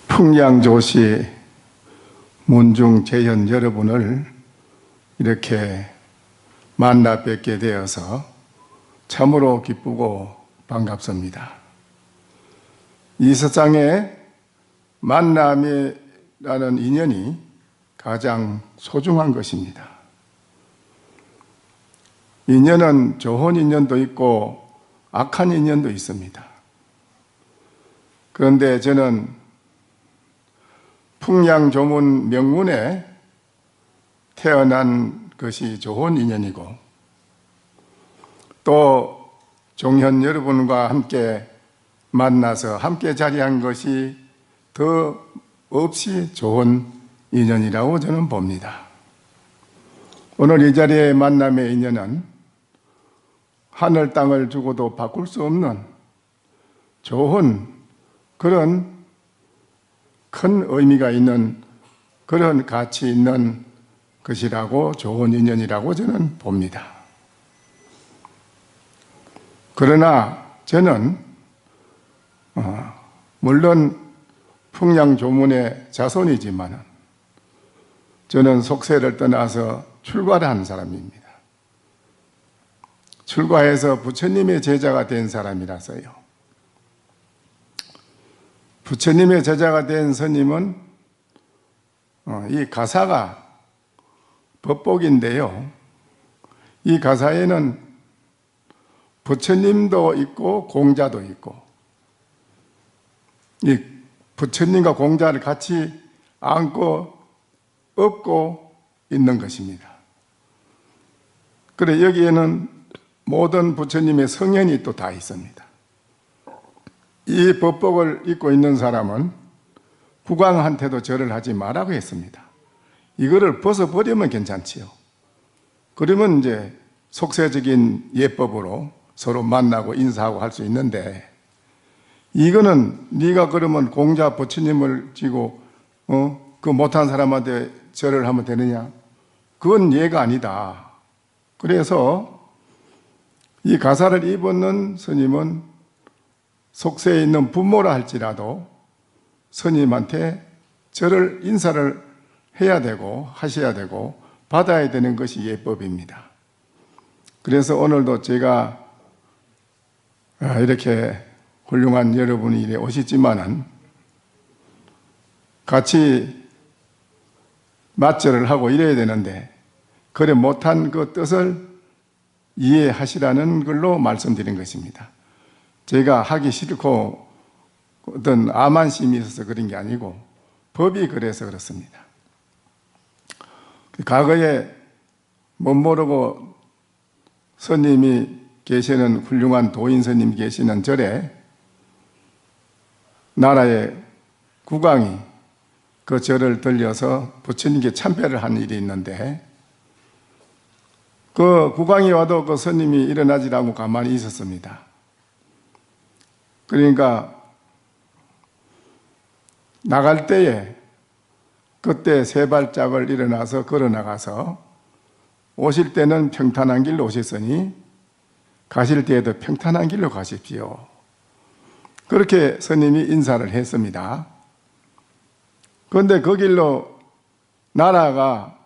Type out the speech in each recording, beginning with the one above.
풍양조시 문중 재현 여러분을 이렇게 만나 뵙게 되어서 참으로 기쁘고 반갑습니다. 이 세상에 만남이라는 인연이 가장 소중한 것입니다. 인연은 좋은 인연도 있고 악한 인연도 있습니다. 그런데 저는 풍양조문 명문에 태어난 것이 좋은 인연이고, 또 종현 여러분과 함께 만나서 함께 자리한 것이 더 없이 좋은 인연이라고 저는 봅니다. 오늘 이 자리의 만남의 인연은 하늘 땅을 주고도 바꿀 수 없는 좋은 그런 큰 의미가 있는 그런 가치 있는 것이라고, 좋은 인연이라고 저는 봅니다. 그러나 저는 물론 풍양조문의 자손이지만 저는 속세를 떠나서 출가를 한 사람입니다. 출가해서 부처님의 제자가 된 사람이라서요. 부처님의 제자가 된 스님은 이 가사가 법복인데요, 이 가사에는 부처님도 있고 공자도 있고, 이 부처님과 공자를 같이 안고 업고 있는 것입니다. 그래, 여기에는 모든 부처님의 성현이 또 다 있습니다. 이 법복을 입고 있는 사람은 국왕한테도 절을 하지 말라고 했습니다. 이거를 벗어버리면 괜찮지요. 그러면 이제 속세적인 예법으로 서로 만나고 인사하고 할 수 있는데, 이거는 네가 그러면 공자 부처님을 지고 그 못한 사람한테 절을 하면 되느냐? 그건 예가 아니다. 그래서 이 가사를 입었는 스님은 속세에 있는 부모라 할지라도 스님한테 절을 인사를 해야 되고 하셔야 되고 받아야 되는 것이 예법입니다. 그래서 오늘도 제가 이렇게 훌륭한 여러분이 이래 오시지만은 같이 맞절을 하고 이래야 되는데, 그래 못한 그 뜻을 이해하시라는 걸로 말씀드린 것입니다. 제가 하기 싫고 어떤 암만심이 있어서 그런 게 아니고 법이 그래서 그렇습니다. 과거에 못 모르고 스님이 계시는, 훌륭한 도인 스님이 계시는 절에 나라의 국왕이 그 절을 들려서 부처님께 참배를 한 일이 있는데, 그 국왕이 와도 그 스님이 일어나지 않고 가만히 있었습니다. 그러니까 나갈 때에 그때 세 발짝을 일어나서 걸어 나가서 오실 때는 평탄한 길로 오셨으니 가실 때에도 평탄한 길로 가십시오. 그렇게 스님이 인사를 했습니다. 그런데 그 길로 나라가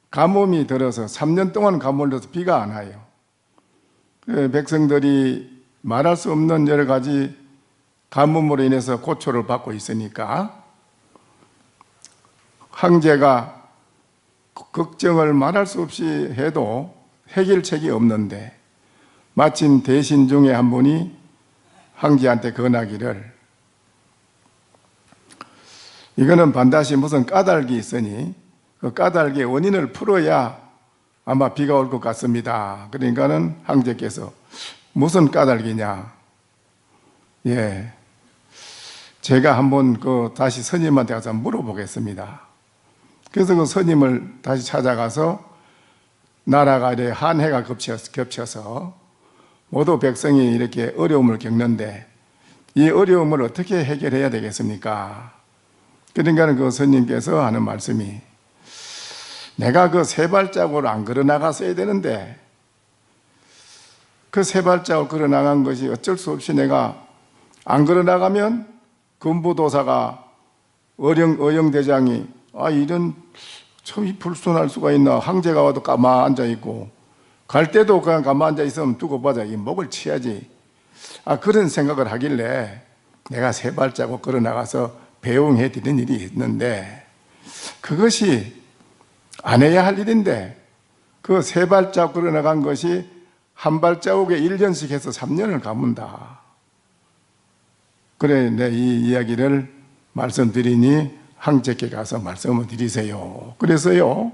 가뭄이 들어서 3년 동안 가물러서 비가 안 와요. 백성들이 말할 수 없는 여러 가지 가뭄으로 인해서 고초를 받고 있으니까 황제가 걱정을 말할 수 없이 해도 해결책이 없는데, 마침 대신 중에 한 분이 황제한테 권하기를, 이거는 반드시 무슨 까닭이 있으니 그 까닭의 원인을 풀어야 아마 비가 올 것 같습니다. 그러니까는 황제께서 무슨 까닭이냐? 예, 제가 한번 다시 스님한테 가서 물어보겠습니다. 그래서 그 스님을 다시 찾아가서 나라가 이렇게 한해가 겹쳐서 모두 백성이 이렇게 어려움을 겪는데 이 어려움을 어떻게 해결해야 되겠습니까? 그러니까 그 스님께서 하는 말씀이, 내가 그 세 발자국을 안 걸어 나갔어야 되는데 그 세 발자국 걸어 나간 것이 어쩔 수 없이 내가 안 걸어 나가면 금부도사가 어영대장이 이런 참 불순할 수가 있나, 황제가 와도 가만 앉아있고 갈 때도 그냥 가만 앉아있으면 두고 보자, 이 목을 치야지, 그런 생각을 하길래 내가 세 발자국 걸어 나가서 배웅해 드리는 일이 있는데, 그것이 안 해야 할 일인데 그 세 발자국 걸어 나간 것이 한 발자국에 1년씩 해서 3년을 감는다. 그래, 내 이 이야기를 말씀드리니 황제께 가서 말씀을 드리세요. 그래서요,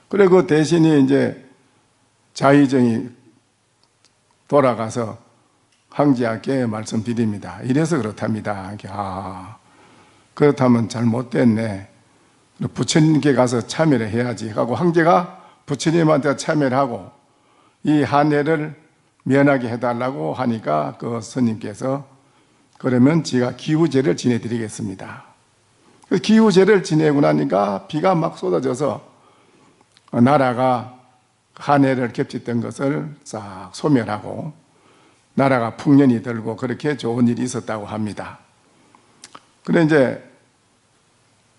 그래 그 대신이 이제 자의정이 돌아가서 황제께 말씀드립니다. 이래서 그렇답니다. 그렇다면 잘못됐네, 부처님께 가서 참여를 해야지 하고, 황제가 부처님한테 참여를 하고 이 한해를 면하게 해달라고 하니까 그 스님께서 그러면 제가 기우제를 지내드리겠습니다. 그 기우제를 지내고 나니까 비가 막 쏟아져서 나라가 한해를 겹쳤던 것을 싹 소멸하고 나라가 풍년이 들고 그렇게 좋은 일이 있었다고 합니다. 그래 이제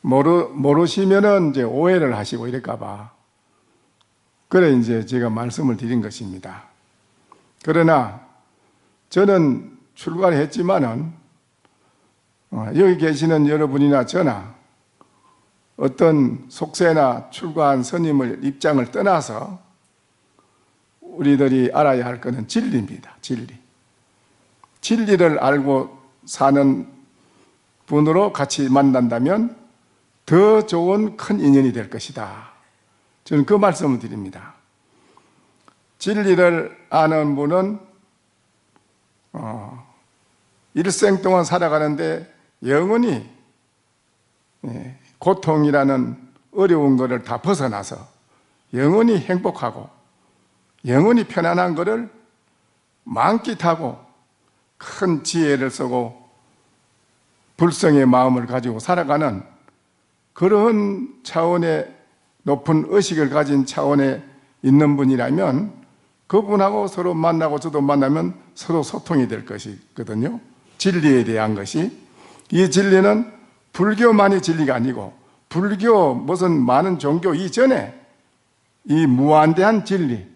모르시면은 이제 오해를 하시고 이럴까봐 그래 이제 제가 말씀을 드린 것입니다. 그러나 저는 출가를 했지만은 여기 계시는 여러분이나 저나 어떤 속세나 출가한 스님을 입장을 떠나서 우리들이 알아야 할 것은 진리입니다. 진리를 알고 사는 분으로 같이 만난다면 더 좋은 큰 인연이 될 것이다. 저는 그 말씀을 드립니다. 진리를 아는 분은 일생 동안 살아가는데 영원히 고통이라는 어려운 것을 다 벗어나서 영원히 행복하고 영원히 편안한 것을 만끽하고 큰 지혜를 쓰고 불성의 마음을 가지고 살아가는 그런 차원의 높은 의식을 가진 차원에 있는 분이라면 그분하고 서로 만나고 저도 만나면 서로 소통이 될 것이거든요. 진리에 대한 것이. 이 진리는 불교만이 진리가 아니고 불교 무슨 많은 종교 이전에 이 무한대한 진리,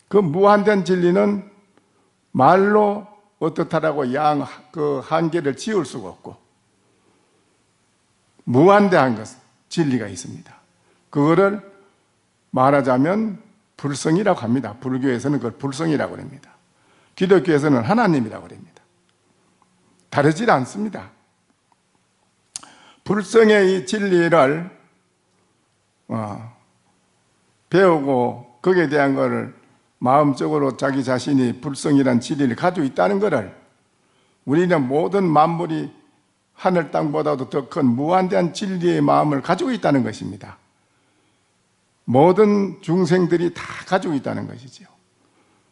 그 무한대한 진리는 말로 어떻다라고 그 한계를 지울 수가 없고 무한대한 것, 진리가 있습니다. 그거를 말하자면 불성이라고 합니다. 불교에서는 그걸 불성이라고 합니다. 기독교에서는 하나님이라고 합니다. 다르지 않습니다. 불성의 이 진리를 배우고 거기에 대한 것을 마음적으로 자기 자신이 불성이란 진리를 가지고 있다는 것을 우리는 모든 만물이 하늘 땅보다도 더 큰 무한대한 진리의 마음을 가지고 있다는 것입니다. 모든 중생들이 다 가지고 있다는 것이죠.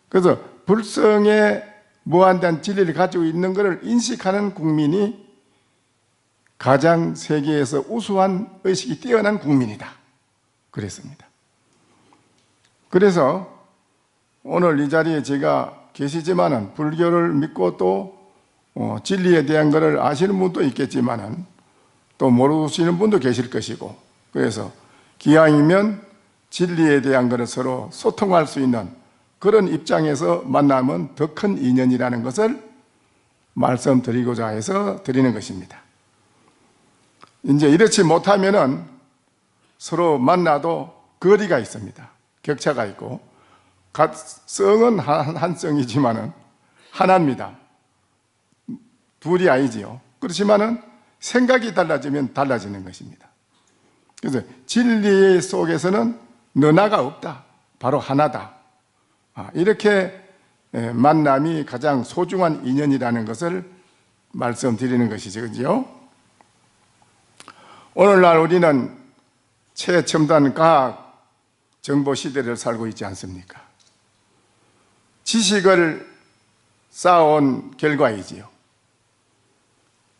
그래서 불성의 무한대한 진리를 가지고 있는 것을 인식하는 국민이 가장 세계에서 우수한 의식이 뛰어난 국민이다. 그랬습니다. 그래서 오늘 이 자리에 제가 계시지만은 불교를 믿고 또 진리에 대한 것을 아시는 분도 있겠지만은 또 모르시는 분도 계실 것이고, 그래서 기왕이면 진리에 대한 것을 서로 소통할 수 있는 그런 입장에서 만나면 더 큰 인연이라는 것을 말씀드리고자 해서 드리는 것입니다. 이제 이렇지 못하면은 서로 만나도 거리가 있습니다. 격차가 있고, 성은 한 성이지만은 하나입니다. 둘이 아니지요. 그렇지만은 생각이 달라지면 달라지는 것입니다. 그래서 진리 속에서는 너나가 없다. 바로 하나다. 이렇게 만남이 가장 소중한 인연이라는 것을 말씀드리는 것이죠. 그죠? 오늘날 우리는 최첨단 과학 정보 시대를 살고 있지 않습니까? 지식을 쌓아온 결과이지요.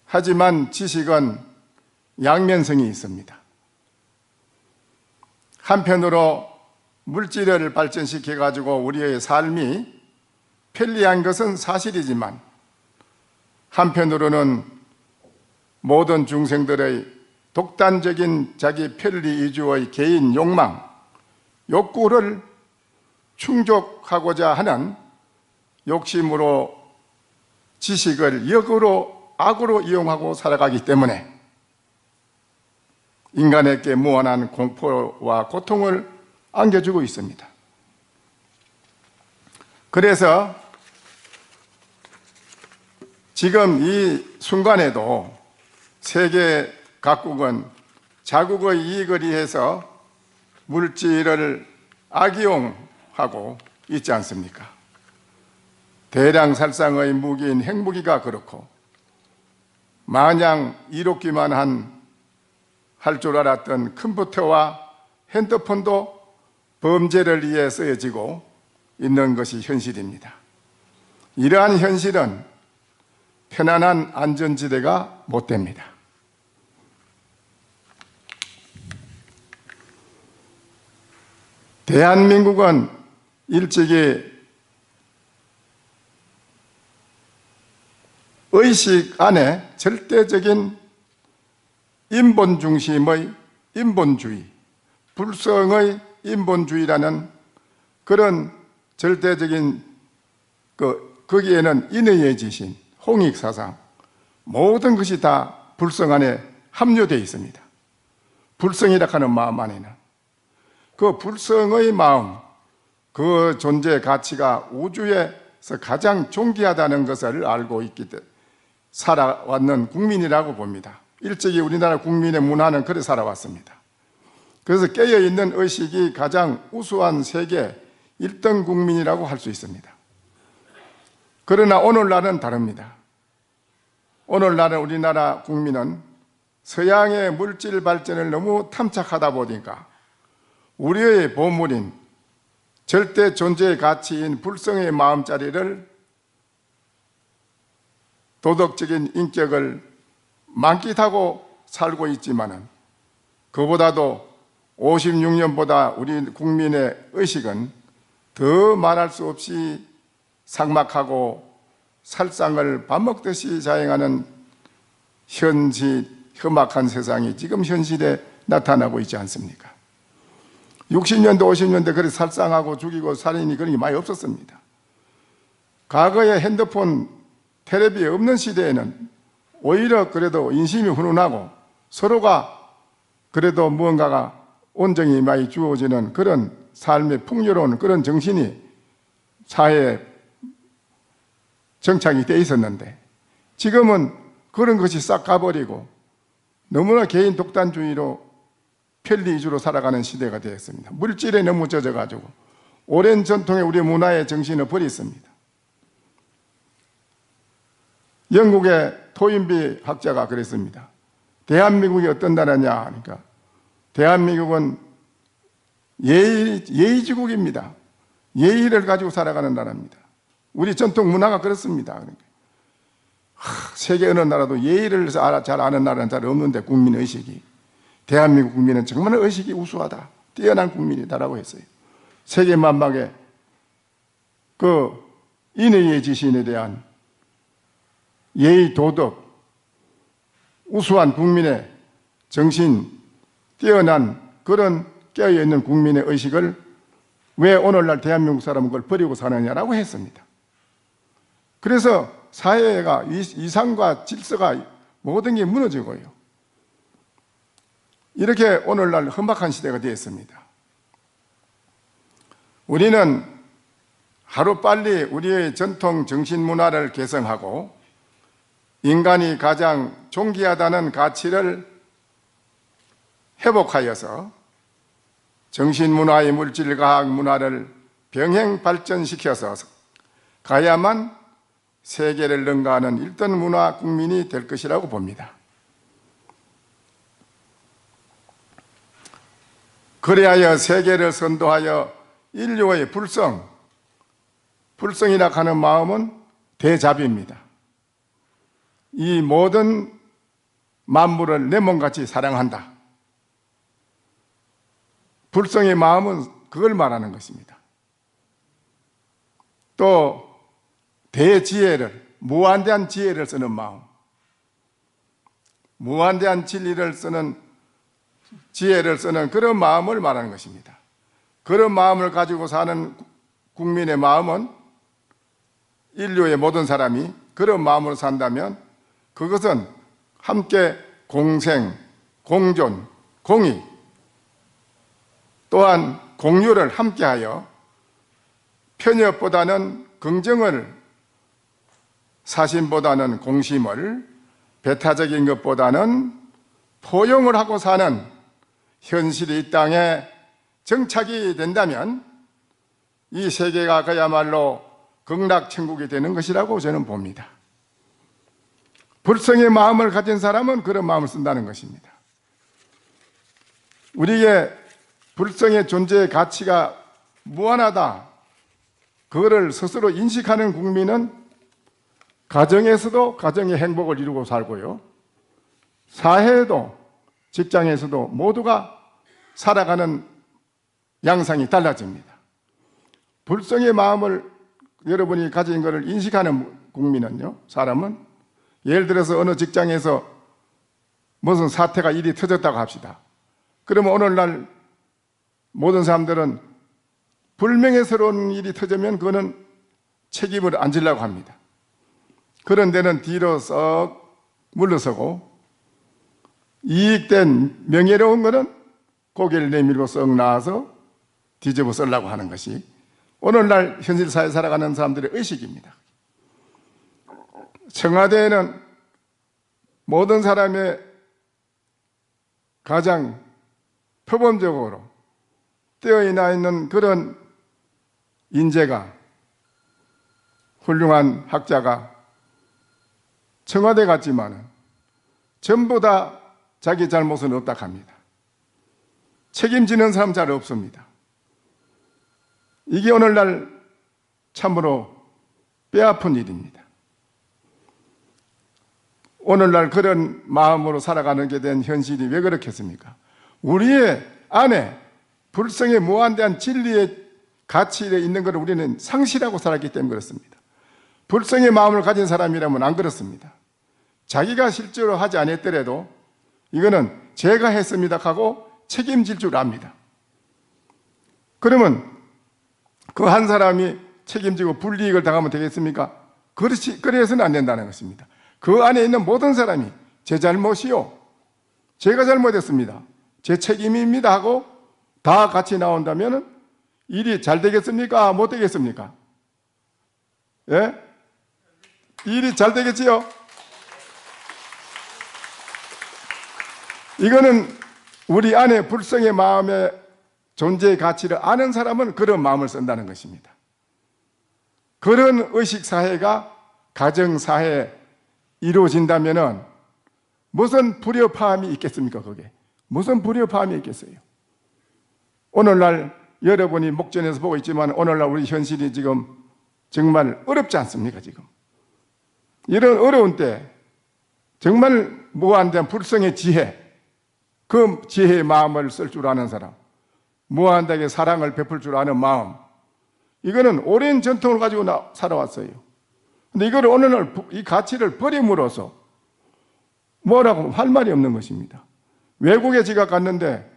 하지만 지식은 양면성이 있습니다. 한편으로 물질을 발전시켜 가지고 우리의 삶이 편리한 것은 사실이지만 한편으로는 모든 중생들의 독단적인 자기 편리 위주의 개인 욕망, 욕구를 충족하고자 하는 욕심으로 지식을 역으로 악으로 이용하고 살아가기 때문에 인간에게 무한한 공포와 고통을 안겨주고 있습니다. 그래서 지금 이 순간에도 세계 각국은 자국의 이익을 위해서 물질을 악용하고 있지 않습니까? 대량 살상의 무기인 핵무기가 그렇고, 마냥 이롭기만 할 줄 알았던 컴퓨터와 핸드폰도 범죄를 위해 쓰여지고 있는 것이 현실입니다. 이러한 현실은 편안한 안전지대가 못 됩니다. 대한민국은 일찍이 의식 안에 절대적인 인본 중심의 인본주의, 불성의 인본주의라는 그런 절대적인 거기에는 인의의 지신, 홍익사상, 모든 것이 다 불성 안에 함유되어 있습니다. 불성이라 하는 마음 안에는 그 불성의 마음, 그 존재 가치가 우주에서 가장 존귀하다는 것을 알고 있기 때문에 살아왔는 국민이라고 봅니다. 일찍이 우리나라 국민의 문화는 그래 살아왔습니다. 그래서 깨어있는 의식이 가장 우수한 세계 1등 국민이라고 할 수 있습니다. 그러나 오늘날은 다릅니다. 오늘날은 우리나라 국민은 서양의 물질 발전을 너무 탐착하다 보니까 우리의 보물인 절대 존재의 가치인 불성의 마음자리를, 도덕적인 인격을 만끽하고 살고 있지만은 그보다도 56년보다 우리 국민의 의식은 더 말할 수 없이 삭막하고 살상을 밥 먹듯이 자행하는 험악한 세상이 지금 현실에 나타나고 있지 않습니까? 60년대, 50년대 그렇게 살상하고 죽이고 살인이 그런 게 많이 없었습니다. 과거에 핸드폰, 텔레비 없는 시대에는 오히려 그래도 인심이 훈훈하고 서로가 그래도 무언가가 온정이 많이 주어지는 그런 삶의 풍요로운 그런 정신이 사회에 정착이 돼 있었는데, 지금은 그런 것이 싹 가버리고 너무나 개인 독단주의로 편리 위주로 살아가는 시대가 되었습니다. 물질에 너무 젖어가지고 오랜 전통의 우리 문화의 정신을 버렸습니다. 영국의 토인비 학자가 그랬습니다. 대한민국이 어떤 나라냐 하니까 대한민국은 예의지국입니다. 예의를 가지고 살아가는 나라입니다. 우리 전통 문화가 그렇습니다. 그러니까 세계 어느 나라도 예의를 잘 아는 나라는 잘 없는데 국민의식이, 대한민국 국민은 정말 의식이 우수하다, 뛰어난 국민이다라고 했어요. 세계 만방에 그 인의의 지신에 대한 예의, 도덕, 우수한 국민의 정신, 뛰어난 그런 깨어있는 국민의 의식을 왜 오늘날 대한민국 사람은 그걸 버리고 사느냐라고 했습니다. 그래서 사회가 이상과 질서가 모든 게 무너지고요. 이렇게 오늘날 험악한 시대가 되었습니다. 우리는 하루빨리 우리의 전통 정신문화를 개성하고 인간이 가장 존귀하다는 가치를 회복하여서 정신문화의 물질과학 문화를 병행 발전시켜서 가야만 세계를 능가하는 1등 문화 국민이 될 것이라고 봅니다. 그리하여 세계를 선도하여 인류의 불성이라 하는 마음은 대자비입니다. 이 모든 만물을 내 몸같이 사랑한다. 불성의 마음은 그걸 말하는 것입니다. 또 대지혜를, 무한대한 지혜를 쓰는 마음, 무한대한 진리를 쓰는 지혜를 쓰는 그런 마음을 말하는 것입니다. 그런 마음을 가지고 사는 국민의 마음은, 인류의 모든 사람이 그런 마음으로 산다면 그것은 함께 공생, 공존, 공의, 또한 공유를 함께하여 편협보다는 긍정을, 사심보다는 공심을, 배타적인 것보다는 포용을 하고 사는 현실이 이 땅에 정착이 된다면 이 세계가 그야말로 극락천국이 되는 것이라고 저는 봅니다. 불성의 마음을 가진 사람은 그런 마음을 쓴다는 것입니다. 우리의 불성의 존재의 가치가 무한하다, 그거를 스스로 인식하는 국민은 가정에서도 가정의 행복을 이루고 살고요, 사회에도, 직장에서도 모두가 살아가는 양상이 달라집니다. 불성의 마음을 여러분이 가진 것을 인식하는 국민은요, 사람은, 예를 들어서 어느 직장에서 무슨 사태가, 일이 터졌다고 합시다. 그러면 오늘날 모든 사람들은 불명예스러운 일이 터지면 그거는 책임을 안 지려고 합니다. 그런 데는 뒤로 썩 물러서고, 이익된 명예로운 것은 고개를 내밀고 썩 나와서 뒤집어 쓰려고 하는 것이 오늘날 현실 사회에 살아가는 사람들의 의식입니다. 청와대에는 모든 사람의 가장 표범적으로 떼어나 있는 그런 인재가, 훌륭한 학자가 청와대 같지만은 전부 다 자기 잘못은 없다 합니다. 책임지는 사람 잘 없습니다. 이게 오늘날 참으로 뼈아픈 일입니다. 오늘날 그런 마음으로 살아가는 게 된 현실이 왜 그렇겠습니까? 우리의 안에 불성의 무한대한 진리의 가치에 있는 것을 우리는 상실하고 살았기 때문에 그렇습니다. 불성의 마음을 가진 사람이라면 안 그렇습니다. 자기가 실제로 하지 않았더라도 이거는 제가 했습니다 하고 책임질 줄 압니다. 그러면 그 한 사람이 책임지고 불이익을 당하면 되겠습니까? 그래서는 안 된다는 것입니다. 그 안에 있는 모든 사람이 제 잘못이요, 제가 잘못했습니다, 제 책임입니다 하고 다 같이 나온다면 일이 잘 되겠습니까? 못 되겠습니까? 예? 일이 잘 되겠지요? 이거는 우리 안에 불성의 마음의 존재의 가치를 아는 사람은 그런 마음을 쓴다는 것입니다. 그런 의식사회가 가정사회에 이루어진다면 무슨 불협화음이 있겠습니까? 거기에 무슨 불협화음이 있겠어요? 오늘날 여러분이 목전에서 보고 있지만 오늘날 우리 현실이 지금 정말 어렵지 않습니까? 지금 이런 어려운 때 정말 무한대한 불성의 지혜, 그 지혜의 마음을 쓸 줄 아는 사람, 무한하게 사랑을 베풀 줄 아는 마음, 이거는 오랜 전통을 가지고 살아왔어요. 근데 이걸 오늘날 이 가치를 버림으로써 뭐라고 할 말이 없는 것입니다. 외국에 제가 갔는데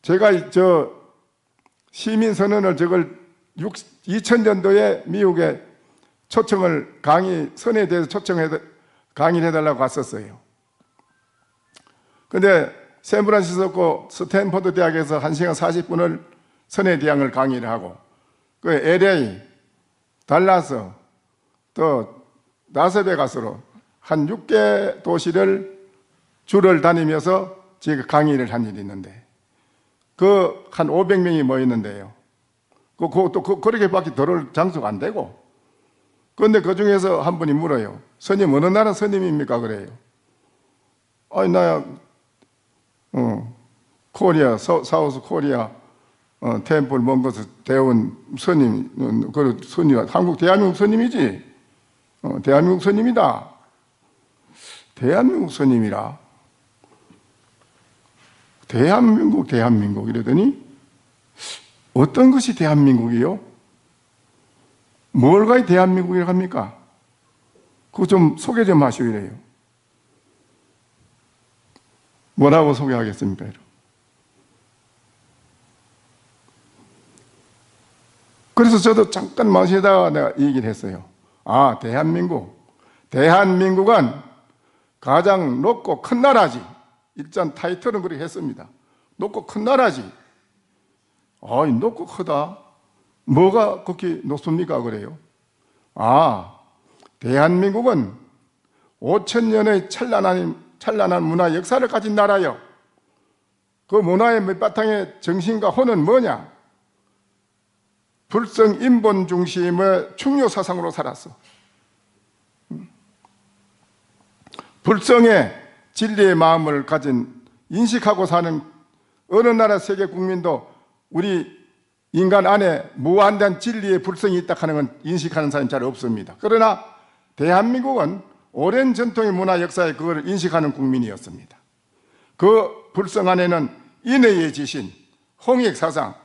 제가 저 시민선언을 저걸 2000년도에 미국에 초청을 선에 대해서 초청해서 강의를 해달라고 갔었어요. 근데 샌프란시스코 스탠퍼드 대학에서 1시간 40분을 선해 대항을 강의를 하고, 그 LA, 달라스, 또 라스베가스로 한 6개 도시를 줄을 다니면서 제가 강의를 한 일이 있는데, 그 한 500명이 모였는데요. 그렇게밖에 들어올 장소가 안 되고, 그런데 그 중에서 한 분이 물어요. 스님, 어느 나라 스님입니까? 그래요. 아니, 나야, 코리아, 사우스 코리아, 템플 먼 곳에 대원 스님, 그 스님, 대한민국 스님이지? 대한민국 스님이다. 대한민국 스님이라. 대한민국 이러더니 어떤 것이 대한민국이요? 뭘가 대한민국이라고 합니까? 그거 좀 소개 좀 하시래요. 뭐라고 소개하겠습니까? 그래서 저도 잠깐 마시다가 내가 얘기를 했어요. 아, 대한민국은 가장 높고 큰 나라지. 일단 타이틀은 그렇게 했습니다. 높고 큰 나라지. 아이, 높고 크다. 뭐가 그렇게 높습니까? 그래요. 아, 대한민국은 5,000년의 찬란한 문화 역사를 가진 나라요. 그 문화의 밑바탕의 정신과 혼은 뭐냐? 불성 인본 중심의 충효 사상으로 살았어. 불성의 진리의 마음을 가진 인식하고 사는 어느 나라 세계 국민도 우리 인간 안에 무한대한 진리의 불성이 있다 하는 건 인식하는 사람이 잘 없습니다. 그러나 대한민국은 오랜 전통의 문화 역사에 그걸 인식하는 국민이었습니다. 그 불성 안에는 인의의 지신, 홍익사상,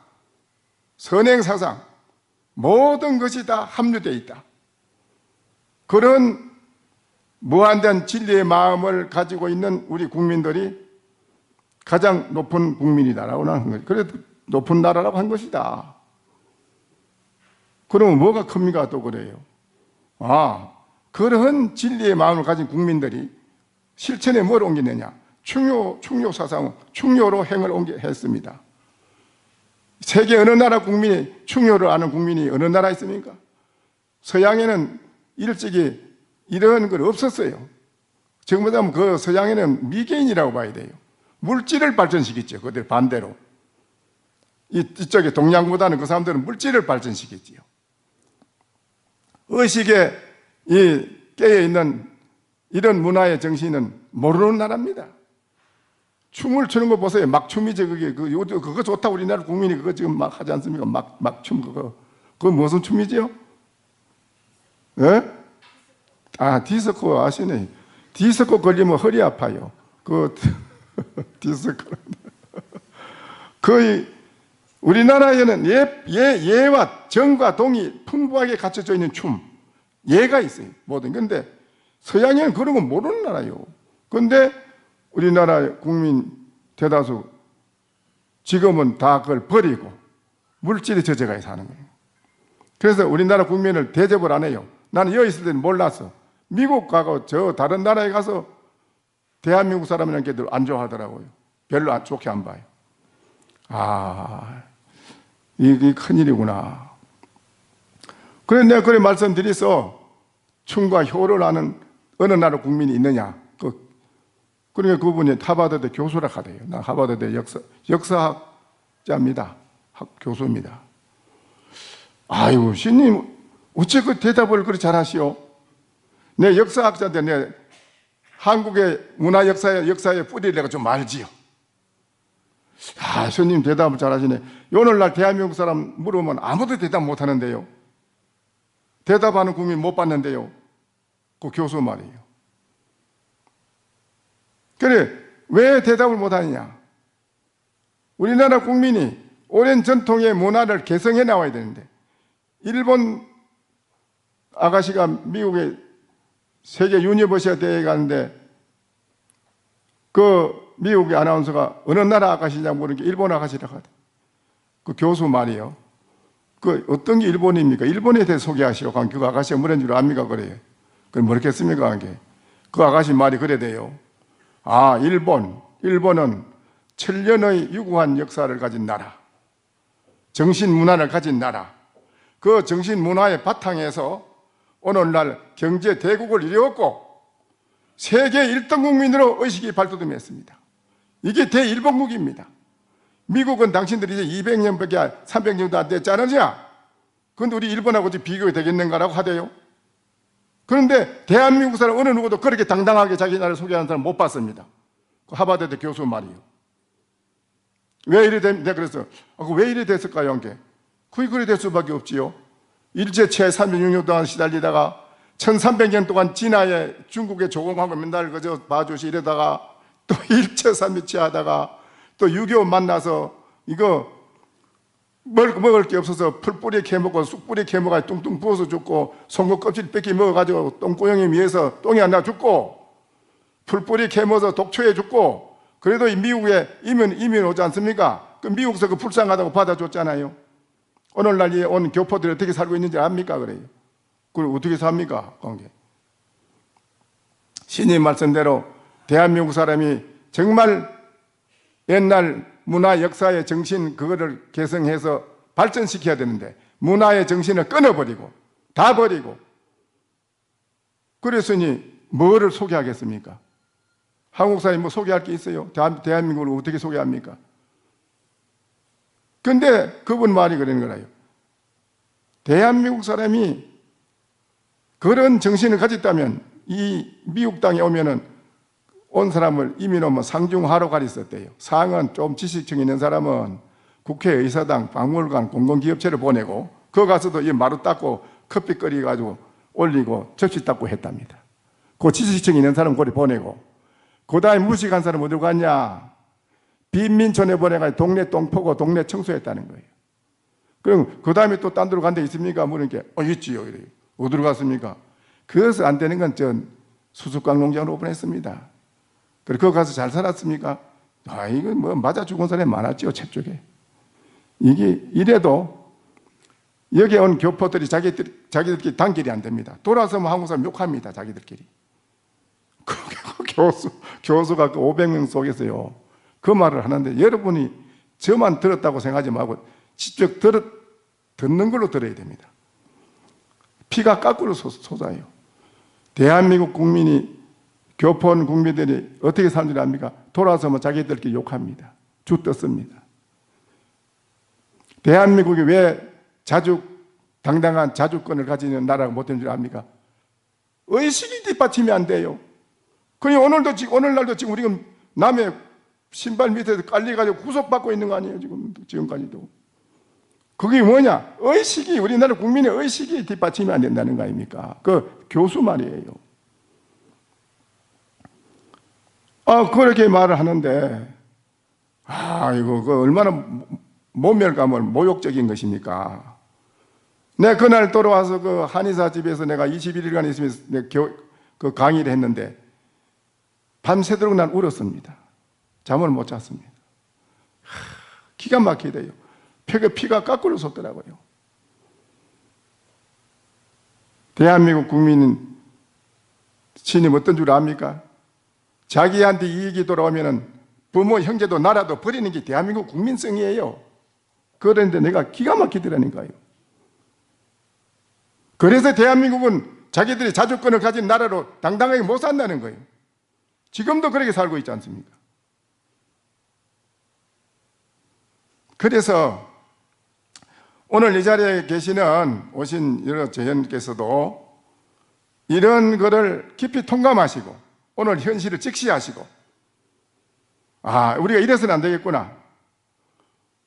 선행사상 모든 것이 다 함유되어 있다. 그런 무한대한 진리의 마음을 가지고 있는 우리 국민들이 가장 높은 국민이다라고 하는 거예요. 그래도 높은 나라라고 한 것이다. 그러면 뭐가 큽니까? 또 그래요. 아, 그런 진리의 마음을 가진 국민들이 실천에 뭘 옮기느냐? 충효 사상, 충효로 행을 했습니다. 세계 어느 나라 국민이 충효를 아는 국민이 어느 나라에 있습니까? 서양에는 일찍이 이런 건 없었어요. 지금 보자면 그 서양에는 미개인이라고 봐야 돼요. 물질을 발전시켰죠. 그들 반대로. 이쪽에 동양보다는 그 사람들은 물질을 발전시켰지요. 의식에 깨어있는 이런 문화의 정신은 모르는 나라입니다. 춤을 추는 거 보세요. 막춤이죠. 그거 좋다. 우리나라 국민이 그거 지금 막 하지 않습니까? 막춤 그거 무슨 춤이지요? 예? 아, 디스코 아시네. 디스코 걸리면 허리 아파요. 디스코. 거의 우리나라에는 예와 정과 동이 풍부하게 갖춰져 있는 춤, 예가 있어요. 모든. 근데 서양에는 그런 거 모르는 나라요. 근데 우리나라 국민 대다수 지금은 다 그걸 버리고 물질에 젖어가 사는 거예요. 그래서 우리나라 국민을 대접을 안 해요. 나는 여기 있을 때는 몰랐어. 미국 가고 저 다른 나라에 가서 대한민국 사람이라는 게 안 좋아하더라고요. 별로 좋게 안 봐요. 아, 이게 큰일이구나. 그래 내가 그래 말씀드려서 춤과 효를 아는 어느 나라 국민이 있느냐. 그러니까 그분이 하버드대 교수라 하대요. 나 하버드대 역사학자입니다. 교수입니다. 아이고, 신님, 어째 그 대답을 그렇게 잘하시오? 내 역사학자인데 내 한국의 문화 역사의 뿌리를 내가 좀 알지요. 아, 스님 대답을 잘하시네. 오늘날 대한민국 사람 물으면 아무도 대답 못 하는데요. 대답하는 국민 못 봤는데요. 그 교수 말이에요. 그래, 왜 대답을 못 하느냐? 우리나라 국민이 오랜 전통의 문화를 개성해 나와야 되는데, 일본 아가씨가 미국에 세계 유니버시아 대회에 가는데, 그 미국의 아나운서가 어느 나라 아가씨냐고 물으니까 일본 아가씨라고 하대. 그 교수 말이에요. 그 어떤 게 일본입니까? 일본에 대해 소개하시오. 그 아가씨가 뭐라는 줄 압니까? 그래요. 그럼 뭐랬겠습니까? 그 아가씨 말이 그래 돼요. 아, 일본은 천년의 유구한 역사를 가진 나라, 정신 문화를 가진 나라, 그 정신 문화의 바탕에서 오늘날 경제 대국을 이루었고 세계 1등 국민으로 의식이 발돋움했습니다. 이게 대일본국입니다. 미국은 당신들이 이제 200년밖에 300년도 안 됐지 않느냐? 그런데 우리 일본하고 비교가 되겠는가라고 하대요. 그런데 대한민국 사람 어느 누구도 그렇게 당당하게 자기 나라를 소개하는 사람 못 봤습니다. 그 하버드 교수 말이에요. 왜 이래 내가 그래서 왜 이래 됐을까요? 그게 그래 될 수밖에 없지요. 일제치하에 306년 동안 시달리다가 1300년 동안 진화에 중국의 조공하고 맨날 그저 봐주시 이러다가 또 일제 3일치 하다가 또 6.25 만나서 이거 먹을 게 없어서 풀뿌리 캐먹고 쑥뿌리 캐먹어 뚱뚱 부어서 죽고 송곳 껍질 뺏기 먹어가지고 똥꼬형에 미에서 똥이 안 나 죽고 풀뿌리 캐먹어서 독초에 죽고 그래도 미국에 이민 오지 않습니까? 그 미국에서 그 불쌍하다고 받아줬잖아요. 오늘날 온 교포들이 어떻게 살고 있는지 압니까? 그래요. 그걸 어떻게 삽니까? 관계. 신님 말씀대로 대한민국 사람이 정말 옛날 문화 역사의 정신 그거를 개성해서 발전시켜야 되는데 문화의 정신을 끊어버리고 다 버리고 그랬으니 뭐를 소개하겠습니까? 한국 사람이 뭐 소개할 게 있어요? 대한민국을 어떻게 소개합니까? 근데 그분 말이 그러는 거라요. 대한민국 사람이 그런 정신을 가졌다면 이 미국 땅에 오면은 온 사람을 이민 오면 상중하로 가르쳤대요. 상은 좀 지식층 있는 사람은 국회의사당, 박물관, 공공기업체를 보내고 그 가서도 이 마루 닦고 커피 끓여가지고 올리고 접시 닦고 했답니다. 그 지식층 있는 사람 거기 보내고 그 다음에 무식한 사람 어디로 갔냐? 빈민촌에 보내가지고 동네 똥포고 동네 청소했다는 거예요. 그럼 그 다음에 또 딴 데로 간 데 있습니까? 물으니까 있지요. 이래요. 어디로 갔습니까? 그래서 안 되는 건 전 수수깡 농장으로 보냈습니다. 그리고 거기 가서 잘 살았습니까? 이건 뭐 맞아 죽은 사람이 많았죠, 책 쪽에. 이게 이래도 여기 온 교포들이 자기들끼리 단결이 안 됩니다. 돌아서면 한국 사람 욕합니다, 자기들끼리. 그 교수가 그 500명 속에서요, 그 말을 하는데 여러분이 저만 들었다고 생각하지 말고 직접 듣는 걸로 들어야 됩니다. 피가 거꾸로 솟아요. 대한민국 국민이 교포 국민들이 어떻게 사는 줄 압니까? 돌아서면 자기들끼리 욕합니다. 주 떴습니다. 대한민국이 왜 당당한 자주권을 가지는 나라가 못 되는 줄 압니까? 의식이 뒷받침이 안 돼요. 그러니 오늘날도 지금 우리가 남의 신발 밑에서 깔려가지고 구속받고 있는 거 아니에요? 지금까지도. 그게 뭐냐? 의식이, 우리나라 국민의 의식이 뒷받침이 안 된다는 거 아닙니까? 그 교수 말이에요. 그렇게 말을 하는데, 이거 얼마나 모멸감을 모욕적인 것입니까? 내가 그날 돌아와서 그 한의사 집에서 내가 21일간 있으면서 그 강의를 했는데, 밤새도록 난 울었습니다. 잠을 못 잤습니다. 기가 막히대요. 피가 거꾸로 솟더라고요. 대한민국 국민은 신임 어떤 줄 압니까? 자기한테 이익이 돌아오면 부모, 형제도 나라도 버리는 게 대한민국 국민성이에요. 그런데 내가 기가 막히더라니까요. 그래서 대한민국은 자기들이 자주권을 가진 나라로 당당하게 못 산다는 거예요. 지금도 그렇게 살고 있지 않습니까? 그래서 오늘 이 자리에 오신 여러 재연께서도 이런 거를 깊이 통감하시고 오늘 현실을 직시하시고 우리가 이래서는 안 되겠구나.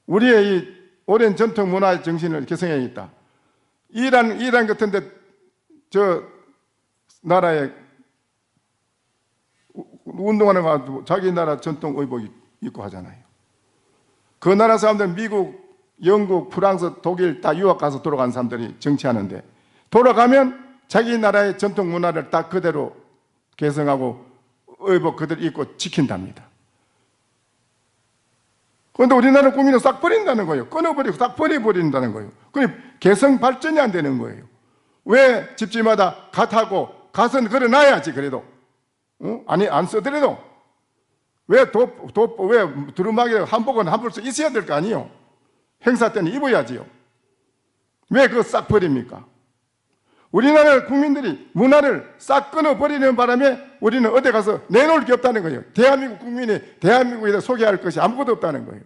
우리의 이 오랜 전통 문화의 정신을 개성해야겠다. 이란 같은데 저 나라에 운동하는 거 가지고 자기 나라 전통 의복 입고 하잖아요. 그 나라 사람들 미국, 영국, 프랑스, 독일 다 유학 가서 돌아간 사람들이 정치하는데 돌아가면 자기 나라의 전통 문화를 딱 그대로 개성하고 의복 그대로 입고 지킨답니다. 그런데 우리나라 국민은 싹 버린다는 거예요. 끊어버리고 싹 버려버린다는 거예요. 그럼 개성 발전이 안 되는 거예요. 왜 집집마다 갓하고 갓은 걸어놔야지 그래도. 아니 안 쓰더라도 왜 두루마기 한복은 한 벌씩 있어야 될 거 아니에요. 행사 때는 입어야지요. 왜 그거 싹 버립니까? 우리나라 국민들이 문화를 싹 끊어버리는 바람에 우리는 어디 가서 내놓을 게 없다는 거예요. 대한민국 국민이 대한민국에서 소개할 것이 아무것도 없다는 거예요.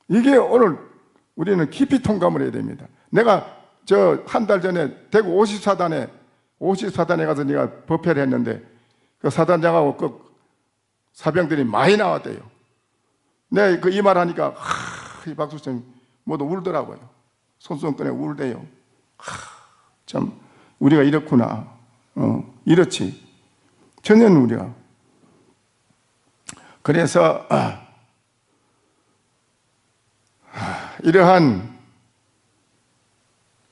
이게 오늘 우리는 깊이 통감을 해야 됩니다. 내가 한 달 전에 대구 54단에 가서 내가 법회를 했는데 그 사단장하고 그 사병들이 많이 나왔대요. 내가 이 말 하니까 이 박수쌤 모두 울더라고요. 손수건에 울대요. 참 우리가 이렇구나. 이렇지. 전혀 우리가. 그래서 이러한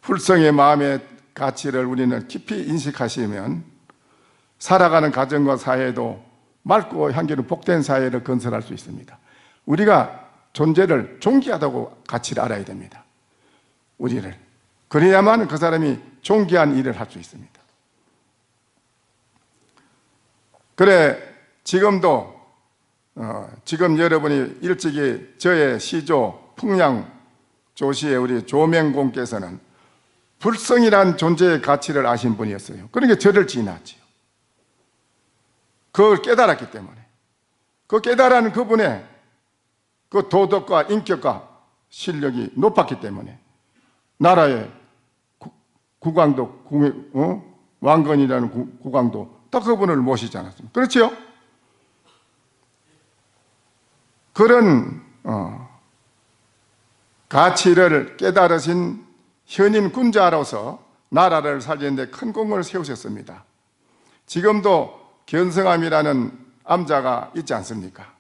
불성의 마음의 가치를 우리는 깊이 인식하시면 살아가는 가정과 사회도 맑고 향기로운 복된 사회를 건설할 수 있습니다. 우리가 존재를 존귀하다고 가치를 알아야 됩니다. 우리를. 그래야만 그 사람이 존귀한 일을 할 수 있습니다. 그래, 지금도 지금 여러분이 일찍이 저의 시조 풍량조시의 우리 조명공께서는 불성이란 존재의 가치를 아신 분이었어요. 그러니까 저를 지났지요. 그걸 깨달았기 때문에 그 깨달은 그분의 그 도덕과 인격과 실력이 높았기 때문에 나라의 국왕도 왕건이라는 국왕도 다 그분을 모시지 않았습니까? 그렇지요? 그런 가치를 깨달으신 현임 군자로서 나라를 살리는 데 큰功을 세우셨습니다. 지금도 견성함이라는 암자가 있지 않습니까?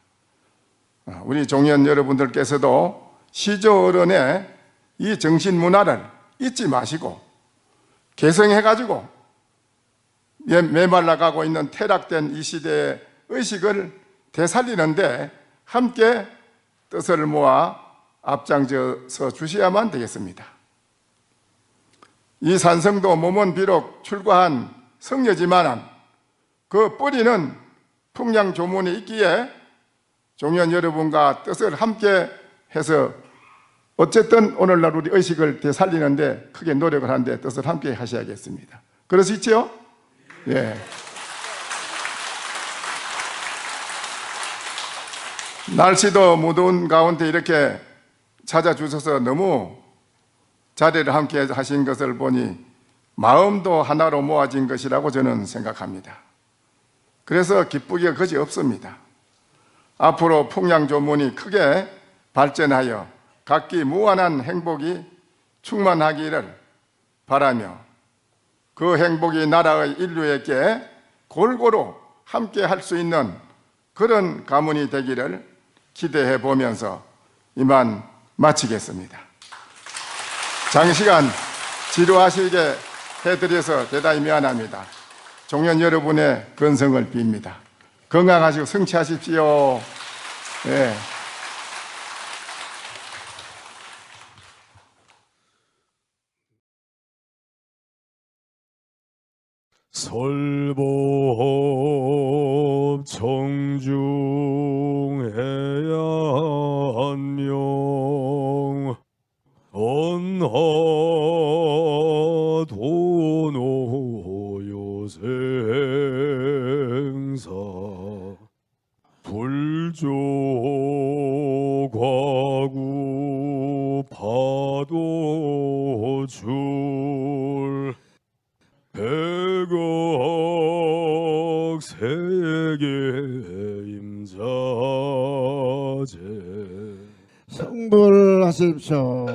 우리 종현 여러분들께서도 시조 어른의 이 정신 문화를 잊지 마시고 개성해가지고 메말라가고 있는 퇴락된 이 시대의 의식을 되살리는데 함께 뜻을 모아 앞장서서 주셔야만 되겠습니다. 이 산성도 몸은 비록 출가한 성녀지만 그 뿌리는 풍량조문이 있기에 종현 여러분과 뜻을 함께 해서 어쨌든 오늘날 우리 의식을 되살리는데 크게 노력을 하는데 뜻을 함께 하셔야겠습니다. 그럴 수 있죠? 예. 날씨도 무더운 가운데 이렇게 찾아주셔서 너무 자리를 함께 하신 것을 보니 마음도 하나로 모아진 것이라고 저는 생각합니다. 그래서 기쁘기가 그지 없습니다. 앞으로 풍량조문이 크게 발전하여 각기 무한한 행복이 충만하기를 바라며 그 행복이 나라의 인류에게 골고루 함께 할 수 있는 그런 가문이 되기를 기대해 보면서 이만 마치겠습니다. 장시간 지루하시게 해드려서 대단히 미안합니다. 종현 여러분의 건성을 빕니다. 건강하시고 성취하십시오. 네. 설법 청중해야 한명 언하 도노요생사 불조과구 파도줄 백억 세계 임자제 성불하십시오.